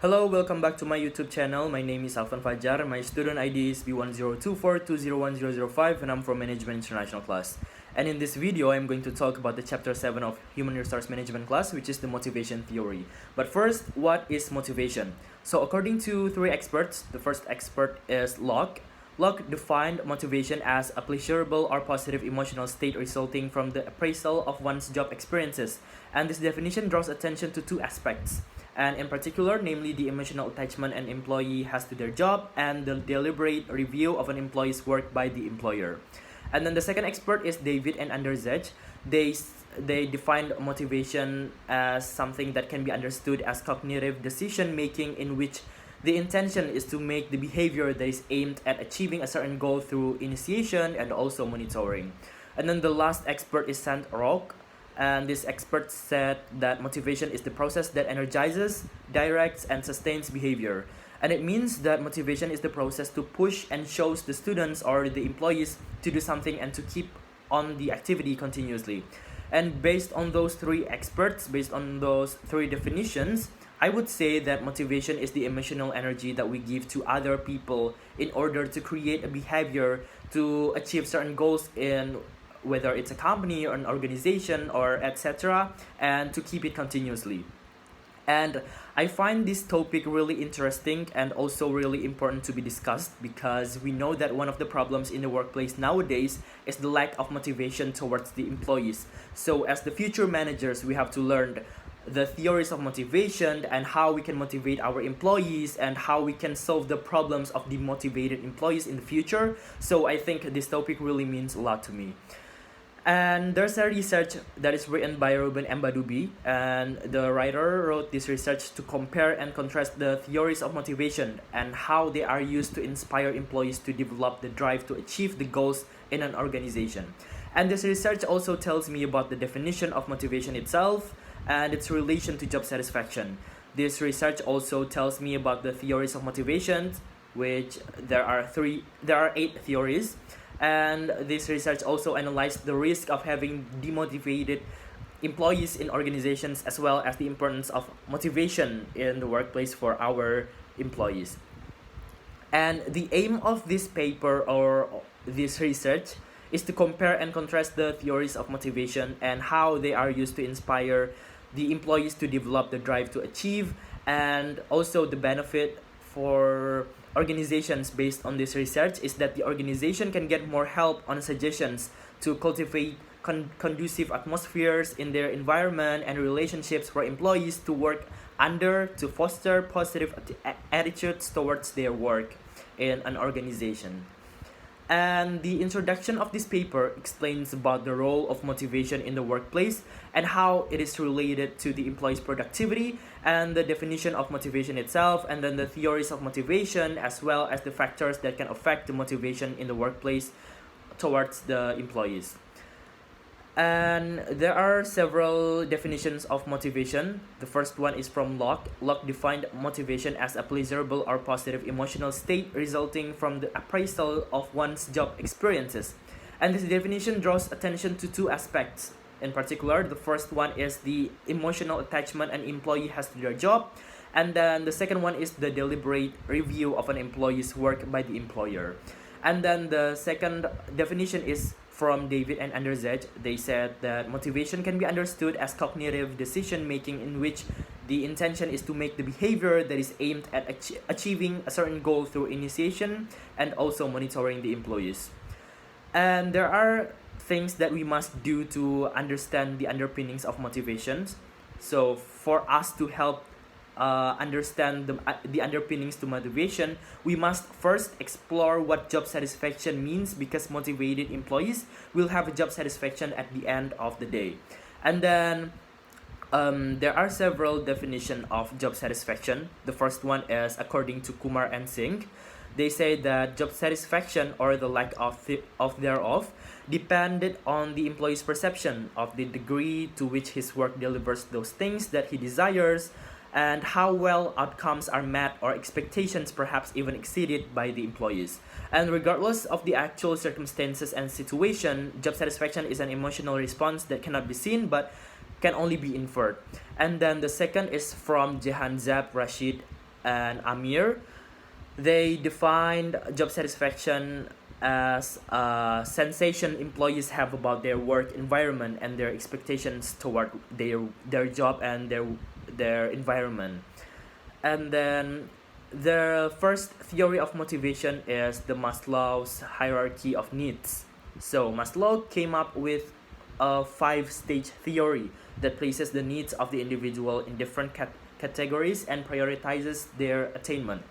Hello, welcome back to my YouTube channel. My name is Alfan Fajar. My student ID is B1024201005 and I'm from Management International class. And in this video, I'm going to talk about the chapter 7 of Human Resource Management class, which is the motivation theory. But first, what is motivation? So according to three experts, the first expert is Locke. Locke defined motivation as a pleasurable or positive emotional state resulting from the appraisal of one's job experiences. And this definition draws attention to two aspects, and in particular, namely the emotional attachment an employee has to their job and the deliberate review of an employee's work by the employer. And then the second expert is David and Anderzej. They defined motivation as something that can be understood as cognitive decision making, in which the intention is to make the behavior that is aimed at achieving a certain goal through initiation and also monitoring. And then the last expert is Sant Rock, and this expert said that motivation is the process that energizes, directs, and sustains behavior. And it means that motivation is the process to push and shows the students or the employees to do something and to keep on the activity continuously. And based on those three experts, based on those three definitions, I would say that motivation is the emotional energy that we give to other people in order to create a behavior to achieve certain goals in whether it's a company or an organization or etc., and to keep it continuously. And I find this topic really interesting and also really important to be discussed, because we know that one of the problems in the workplace nowadays is the lack of motivation towards the employees. So as the future managers, we have to learn the theories of motivation and how we can motivate our employees and how we can solve the problems of demotivated employees in the future. So I think this topic really means a lot to me. And there's a research that is written by Ruben Mbadubi, and the writer wrote this research to compare and contrast the theories of motivation and how they are used to inspire employees to develop the drive to achieve the goals in an organization. And this research also tells me about the definition of motivation itself and its relation to job satisfaction. This research also tells me about the theories of motivation, which there are 8 theories. And this research also analyzed the risk of having demotivated employees in organizations, as well as the importance of motivation in the workplace for our employees. And the aim of this paper or this research is to compare and contrast the theories of motivation and how they are used to inspire the employees to develop the drive to achieve, and also the benefit for organizations based on this research is that the organization can get more help on suggestions to cultivate conducive atmospheres in their environment and relationships for employees to work under, to foster positive attitudes towards their work in an organization. And the introduction of this paper explains about the role of motivation in the workplace and how it is related to the employee's productivity, and the definition of motivation itself, and then the theories of motivation, as well as the factors that can affect the motivation in the workplace towards the employees. And there are several definitions of motivation. The first one is from Locke. Locke defined motivation as a pleasurable or positive emotional state resulting from the appraisal of one's job experiences. And this definition draws attention to two aspects. In particular, the first one is the emotional attachment an employee has to their job, and then the second one is the deliberate review of an employee's work by the employer. And then the second definition is from David and Anderzej. They said that motivation can be understood as cognitive decision making, in which the intention is to make the behavior that is aimed at achieving a certain goal through initiation and also monitoring the employees. And there are things that we must do to understand the underpinnings of motivations. So for us to help understand the underpinnings to motivation, we must first explore what job satisfaction means, because motivated employees will have a job satisfaction at the end of the day. And then there are several definitions of job satisfaction. The first one is according to Kumar and Singh. They say that job satisfaction, or the lack of thereof, depended on the employee's perception of the degree to which his work delivers those things that he desires, and how well outcomes are met or expectations perhaps even exceeded by the employees. And regardless of the actual circumstances and situation, job satisfaction is an emotional response that cannot be seen but can only be inferred. And then the second is from Jehanzab Rashid and Amir. They defined job satisfaction as a sensation employees have about their work environment and their expectations toward their job and their environment. And then the first theory of motivation is the Maslow's hierarchy of needs. So Maslow came up with a five-stage theory that places the needs of the individual in different categories and prioritizes their attainment.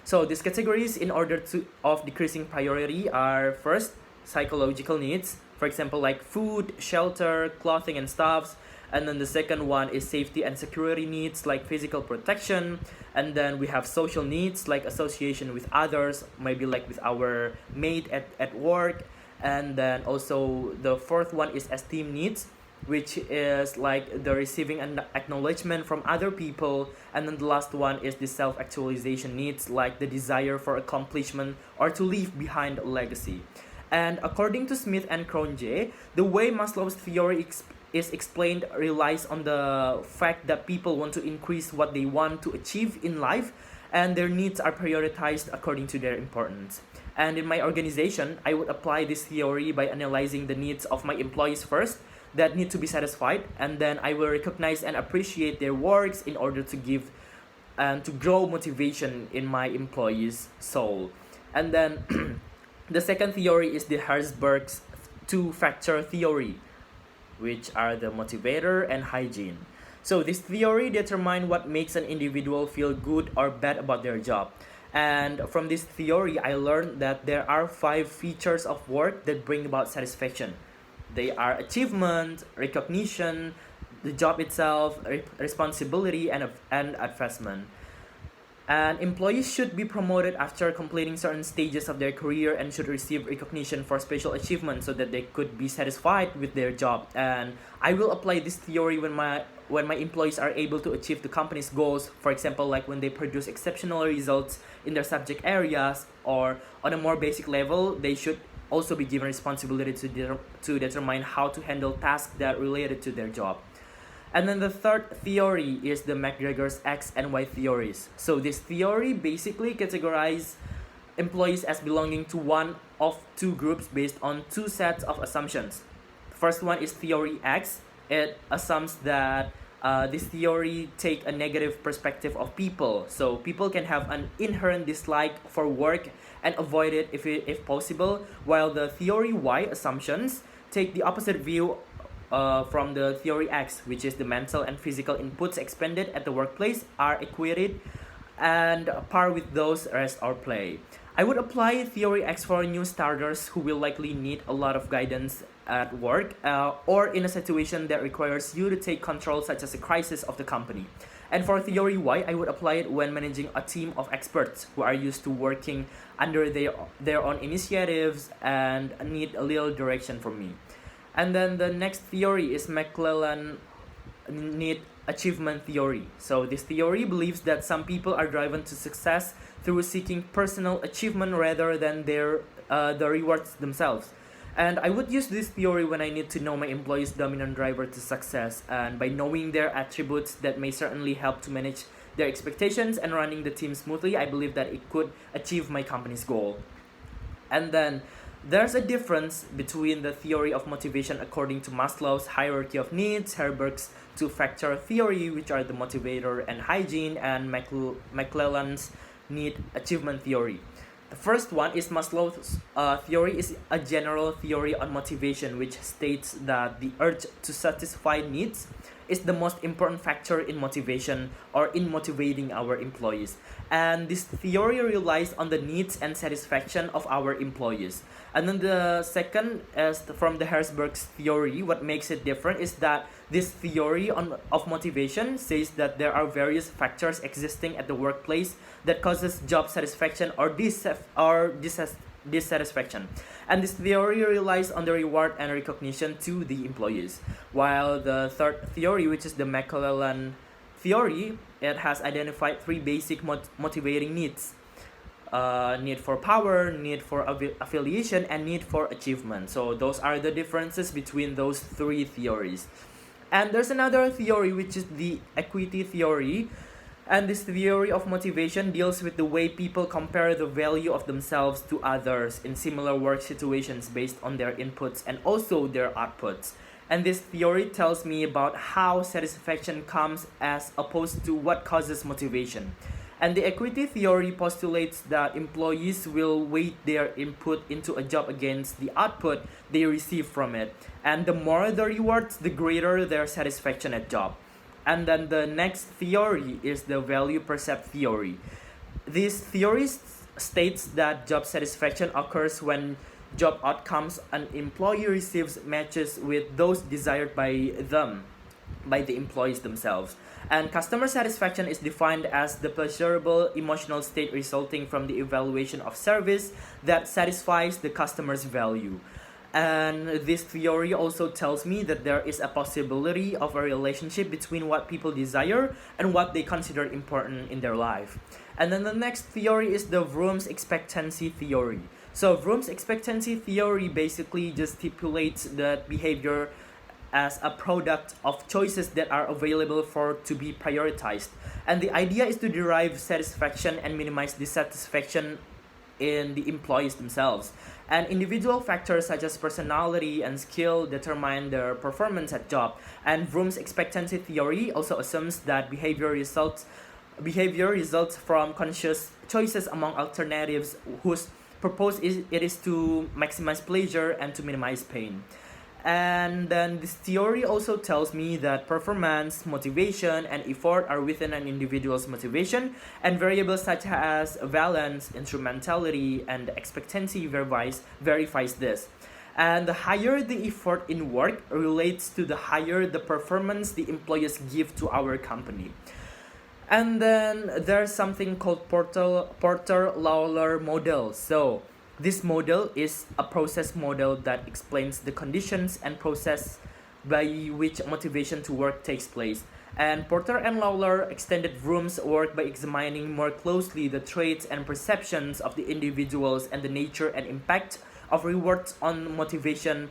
So these categories, in order to of decreasing priority, are first psychological needs, for example, like food, shelter, clothing, and stuffs. And then the second one is safety and security needs, like physical protection. And then we have social needs, like association with others, maybe like with our mate at work. And then also the fourth one is esteem needs, which is like the receiving an acknowledgement from other people. And then the last one is the self-actualization needs, like the desire for accomplishment or to leave behind a legacy. And according to Smith and Cronje, the way Maslow's theory is explained relies on the fact that people want to increase what they want to achieve in life, and their needs are prioritized according to their importance. And in my organization, I would apply this theory by analyzing the needs of my employees first that need to be satisfied, and then I will recognize and appreciate their works in order to give and to grow motivation in my employees' soul. And then the second theory is the Herzberg's two-factor theory, which are the motivator and hygiene. So this theory determines what makes an individual feel good or bad about their job. And from this theory, I learned that there are 5 features of work that bring about satisfaction. They are achievement, recognition, the job itself, responsibility, and advancement. And employees should be promoted after completing certain stages of their career and should receive recognition for special achievements so that they could be satisfied with their job. And I will apply this theory when my employees are able to achieve the company's goals, for example, like when they produce exceptional results in their subject areas, or on a more basic level, they should also be given responsibility to determine how to handle tasks that related to their job. And then the third theory is the McGregor's X and Y theories. So this theory basically categorizes employees as belonging to one of two groups based on two sets of assumptions. The first one is theory X. It assumes that this theory take a negative perspective of people. So people can have an inherent dislike for work and avoid it if possible, while the theory Y assumptions take the opposite view from the theory X, which is the mental and physical inputs expended at the workplace are equated and par with those rest or play. I would apply theory X for new starters who will likely need a lot of guidance at work or in a situation that requires you to take control, such as a crisis of the company. And for theory Y, I would apply it when managing a team of experts who are used to working under their own initiatives and need a little direction from me. And then the next theory is McClellan Need Achievement Theory. So this theory believes that some people are driven to success through seeking personal achievement rather than the rewards themselves. And I would use this theory when I need to know my employees' dominant driver to success, and by knowing their attributes that may certainly help to manage their expectations and running the team smoothly, I believe that it could achieve my company's goal. And then there's a difference between the theory of motivation according to Maslow's hierarchy of needs, Herzberg's two-factor theory, which are the motivator and hygiene, and McClellan's need achievement theory. The first one is Maslow's theory is a general theory on motivation, which states that the urge to satisfy needs is the most important factor in motivation or in motivating our employees. And this theory relies on the needs and satisfaction of our employees. And then the second is from the Herzberg's theory. What makes it different is that this theory of motivation says that there are various factors existing at the workplace that causes job satisfaction or dissatisfaction. And this theory relies on the reward and recognition to the employees. While the third theory, which is the McClellan theory, it has identified 3 basic motivating needs. Need for power, need for affiliation, and need for achievement. So those are the differences between those 3 theories. And there's another theory, which is the equity theory. And this theory of motivation deals with the way people compare the value of themselves to others in similar work situations based on their inputs and also their outputs. And this theory tells me about how satisfaction comes as opposed to what causes motivation. And the equity theory postulates that employees will weight their input into a job against the output they receive from it. And the more the rewards, the greater their satisfaction at job. And then the next theory is the value percept theory. This theory states that job satisfaction occurs when job outcomes an employee receives matches with those desired by the employees themselves. And customer satisfaction is defined as the pleasurable emotional state resulting from the evaluation of service that satisfies the customer's value. And this theory also tells me that there is a possibility of a relationship between what people desire and what they consider important in their life. And then the next theory is the Vroom's expectancy theory. So Vroom's expectancy theory basically just stipulates that behavior as a product of choices that are available for to be prioritized. And the idea is to derive satisfaction and minimize dissatisfaction in the employees themselves. And individual factors such as personality and skill determine their performance at job. And Vroom's expectancy theory also assumes that behavior results from conscious choices among alternatives whose purpose is to maximize pleasure and to minimize pain. And then this theory also tells me that performance, motivation, and effort are within an individual's motivation, and variables such as valence, instrumentality, and expectancy verifies this. And the higher the effort in work relates to the higher the performance the employees give to our company. And then there's something called Porter-Lawler model. So this model is a process model that explains the conditions and process by which motivation to work takes place. And Porter and Lawler extended Vroom's work by examining more closely the traits and perceptions of the individuals and the nature and impact of rewards on motivation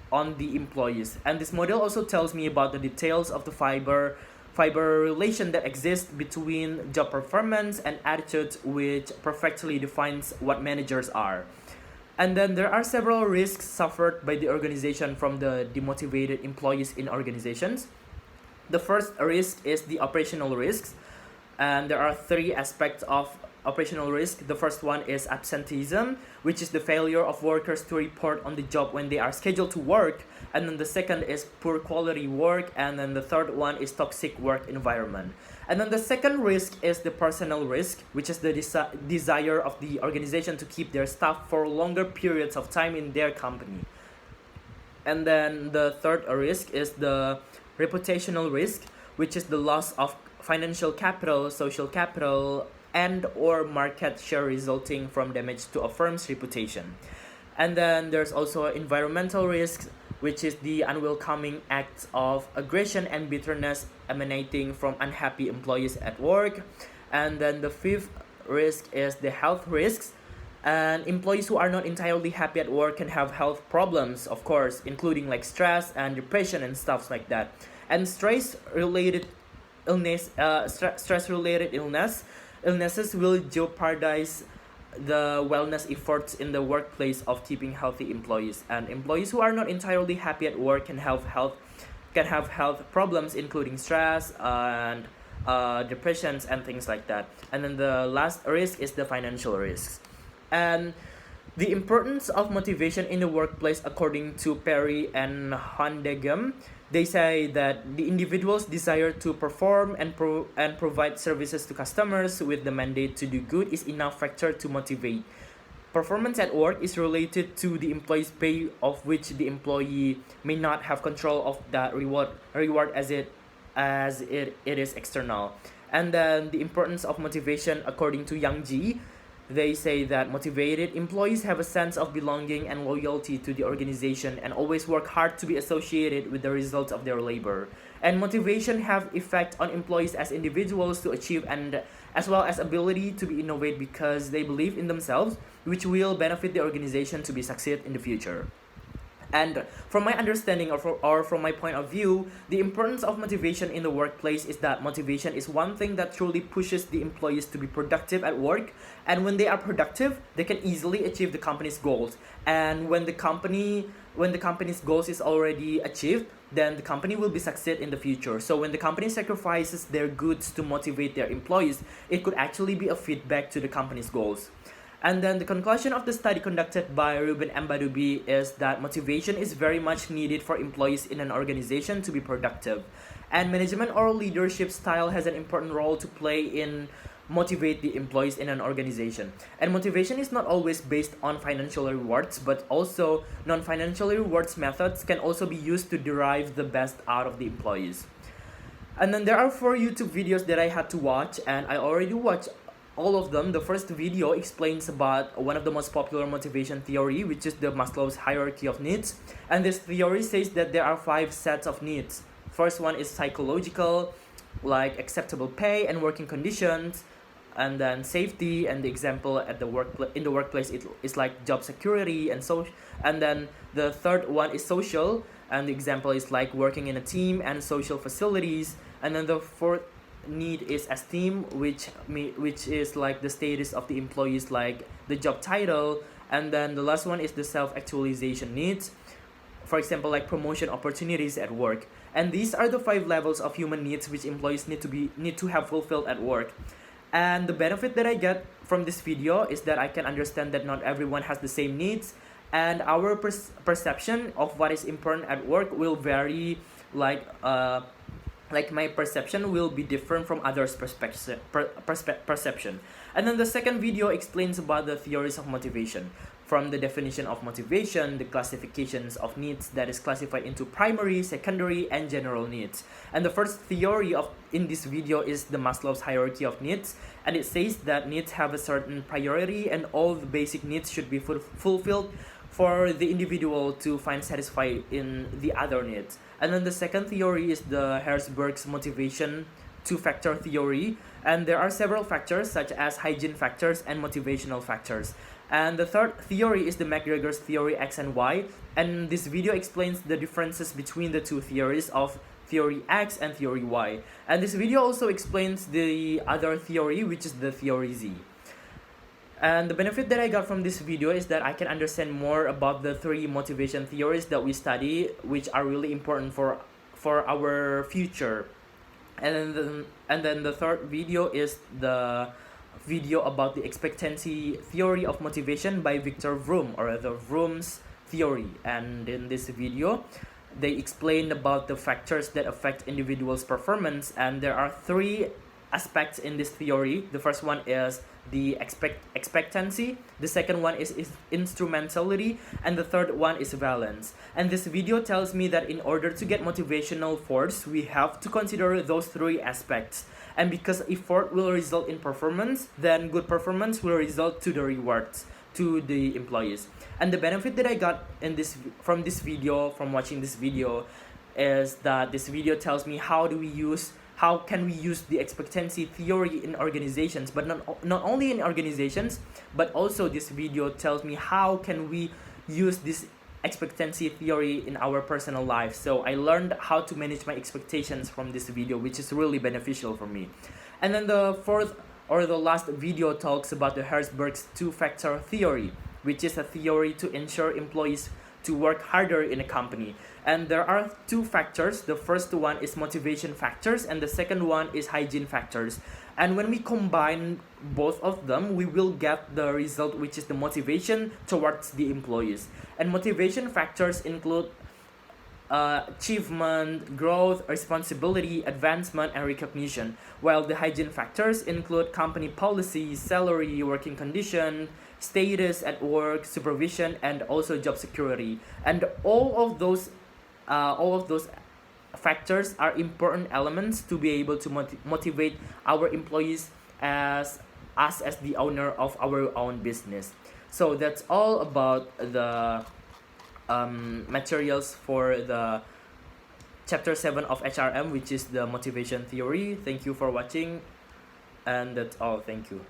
on the employees. And this model also tells me about the details of the fiber relation that exists between job performance and attitude, which perfectly defines what managers are. And then there are several risks suffered by the organization from the demotivated employees in organizations. The first risk is the operational risks, and there are three aspects of operational risk. The first one is absenteeism, which is the failure of workers to report on the job when they are scheduled to work. And then the second is poor quality work, and then the third one is toxic work environment. And then the second risk is the personal risk, which is the desire of the organization to keep their staff for longer periods of time in their company. And then the third risk is the reputational risk, which is the loss of financial capital, social capital, and or market share resulting from damage to a firm's reputation. And then there's also environmental risks, which is the unwelcoming acts of aggression and bitterness emanating from unhappy employees at work. And then the fifth risk is the health risks. And employees who are not entirely happy at work can have health problems, of course, including like stress and depression and stuff like that. And stress-related illnesses will jeopardize the wellness efforts in the workplace of keeping healthy employees. And employees who are not entirely happy at work can have health problems, including stress and depressions and things like that. And then the last risk is the financial risks. And the importance of motivation in the workplace, according to Perry and Hondegem, they say that the individual's desire to perform and provide services to customers with the mandate to do good is enough factor to motivate. Performance at work is related to the employee's pay, of which the employee may not have control of that reward as it is external. And then the importance of motivation, according to Yang Ji, they say that motivated employees have a sense of belonging and loyalty to the organization and always work hard to be associated with the results of their labor. And motivation have effect on employees as individuals to achieve and as well as ability to be innovate because they believe in themselves, which will benefit the organization to be succeed in the future. And from my understanding, or from my point of view, the importance of motivation in the workplace is that motivation is one thing that truly pushes the employees to be productive at work. And when they are productive, they can easily achieve the company's goals. And when the company's goals is already achieved, then the company will be succeed in the future. So when the company sacrifices their goods to motivate their employees, it could actually be a feedback to the company's goals. And then the conclusion of the study conducted by Ruben Mbadubi is that motivation is very much needed for employees in an organization to be productive. And management or leadership style has an important role to play in motivate the employees in an organization. And motivation is not always based on financial rewards, but also non-financial rewards methods can also be used to derive the best out of the employees. And then there are 4 YouTube videos that I had to watch, and I already watched all of them. The first video explains about one of the most popular motivation theory, which is the Maslow's hierarchy of needs. And this theory says that there are 5 sets of needs. First one is psychological, like acceptable pay and working conditions, and then safety, and the example at the workplace it is like job security and so. And then the third one is social, and the example is like working in a team and social facilities. And then the fourth need is esteem, which is like the status of the employees, like the job title. And then the last one is the self-actualization needs, for example like promotion opportunities at work. And these are the 5 levels of human needs which employees need to have fulfilled at work. And the benefit that I get from this video is that I can understand that not everyone has the same needs, and our perception of what is important at work will vary, like my perception will be different from others' perception. And then the second video explains about the theories of motivation, from the definition of motivation, the classifications of needs that is classified into primary, secondary, and general needs. And the first theory in this video is the Maslow's hierarchy of needs, and it says that needs have a certain priority and all the basic needs should be fulfilled for the individual to find satisfied in the other needs. And then the second theory is the Herzberg's motivation 2-factor theory, and there are several factors such as hygiene factors and motivational factors. And the third theory is the McGregor's theory X and Y, and this video explains the differences between the 2 theories of theory X and theory Y. And this video also explains the other theory, which is the theory Z. And the benefit that I got from this video is that I can understand more about the 3 motivation theories that we study, which are really important for our future. And then the third video is the video about the expectancy theory of motivation by Victor Vroom, or the Vroom's theory. And in this video they explain about the factors that affect individuals' performance, and there are 3 aspects in this theory. The first one is the expectancy, the second one is instrumentality, and the third one is valence. And this video tells me that in order to get motivational force, we have to consider those 3 aspects. And because effort will result in performance, then good performance will result to the rewards to the employees. And the benefit that I got from watching this video, is that this video tells me how can we use the expectancy theory in organizations, but not only in organizations, but also this video tells me how can we use this expectancy theory in our personal life. So I learned how to manage my expectations from this video, which is really beneficial for me. And then the fourth or the last video talks about the Herzberg's 2-factor theory, which is a theory to ensure employees to work harder in a company. And there are 2 factors. The first one is motivation factors, and the second one is hygiene factors. And when we combine both of them, we will get the result, which is the motivation towards the employees. And motivation factors include achievement, growth, responsibility, advancement, and recognition, while the hygiene factors include company policy, salary, working condition, status at work, supervision, and also job security. And all of those factors are important elements to be able to motivate our employees as us as the owner of our own business. So that's all about the materials for the chapter 7 of HRM, which is the motivation theory. Thank you for watching, and that's all. Thank you.